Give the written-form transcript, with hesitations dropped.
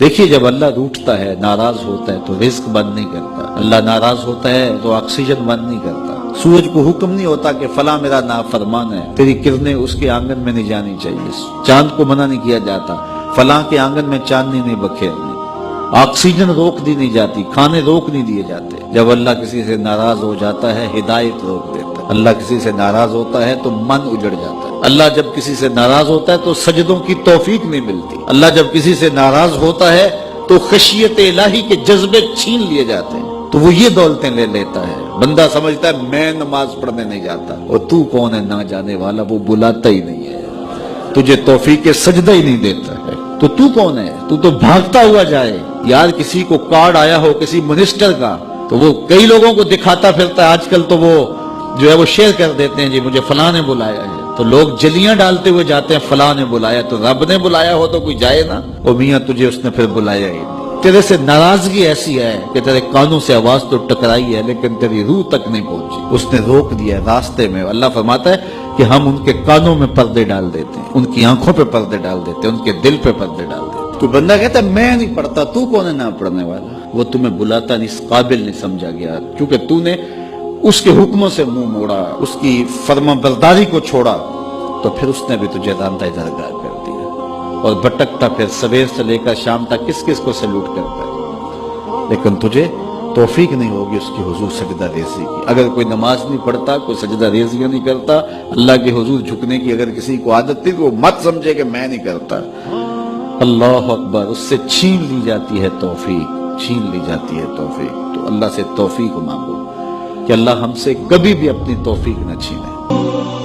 دیکھیے جب اللہ روٹھتا ہے، ناراض ہوتا ہے تو رزق بند نہیں کرتا، اللہ ناراض ہوتا ہے تو آکسیجن بند نہیں کرتا۔ سورج کو حکم نہیں ہوتا کہ فلاں میرا نافرمان ہے، تیری کرنیں اس کے آنگن میں نہیں جانی چاہیے۔ چاند کو منع نہیں کیا جاتا، فلاں کے آنگن میں چاندنی نہیں بکھیرنی۔ آکسیجن روک دی نہیں جاتی، کھانے روک نہیں دیے جاتے۔ جب اللہ کسی سے ناراض ہو جاتا ہے ہدایت روک دیتا ہے، اللہ کسی سے ناراض ہوتا ہے تو من اجڑ جاتا ہے، اللہ جب کسی سے ناراض ہوتا ہے تو سجدوں کی توفیق نہیں ملتی، اللہ جب کسی سے ناراض ہوتا ہے تو خشیت الہی کے جذبے چھین لیے جاتے ہیں، تو وہ یہ دولتیں لے لیتا ہے۔ بندہ سمجھتا ہے میں نماز پڑھنے نہیں جاتا، اور تو کون ہے نہ جانے والا، وہ بلاتا ہی نہیں ہے، تجھے توفیق سجدہ ہی نہیں دیتا ہے، تو کون ہے؟ تو بھاگتا ہوا جائے۔ یار کسی کو کارڈ آیا ہو کسی منسٹر کا تو وہ کئی لوگوں کو دکھاتا پھرتا ہے، آج کل تو وہ جو ہے وہ شیئر کر دیتے ہیں، جی مجھے فلاں نے بلایا ہے، تو لوگ جلیاں ڈالتے ہوئے جاتے ہیں فلاں نے بلایا، تو رب نے بلایا ہو تو کوئی جائے نا، او میاں تجھے اس نے پھر بلایا ہی نہیں۔ تیرے سے ناراضگی ایسی ہے کہ تیرے کانوں سے آواز تو ٹکرائی ہے لیکن تیری روح تک نہیں پہنچی، اس نے روک دیا راستے میں۔ اللہ فرماتا ہے کہ ہم ان کے کانوں میں پردے ڈال دیتے ہیں، ان کی آنکھوں پہ پردے ڈال دیتے ہیں، ان کے دل پہ پردے ڈال دیتے ہیں۔ تو بندہ کہتا ہے میں نہیں پڑھتا، تو کون ہے نہ پڑھنے والا؟ وہ تمہیں بلاتا نہیں، اس قابل نہیں سمجھا گیا، کیونکہ تو نے اس کے حکموں سے منہ موڑا، اس کی فرما برداری کو چھوڑا، تو پھر اس نے بھی تجھے راندہ درگاہ کر دیا، اور بھٹکتا پھر سویر سے لے کر شام تک کس کس کو سلوٹ کرتا ہے، لیکن تجھے توفیق نہیں ہوگی اس کی حضور سجدہ ریزی کی۔ اگر کوئی نماز نہیں پڑھتا، کوئی سجدہ ریزیاں نہیں کرتا، اللہ کے حضور جھکنے کی اگر کسی کو عادت تھی تو وہ مت سمجھے کہ میں نہیں کرتا۔ اللہ اکبر، اس سے چھین لی جاتی ہے توفیق، چھین لی جاتی ہے توفیق۔ تو اللہ سے توفیق مانگو کہ اللہ ہم سے کبھی بھی اپنی توفیق نہ چھینے۔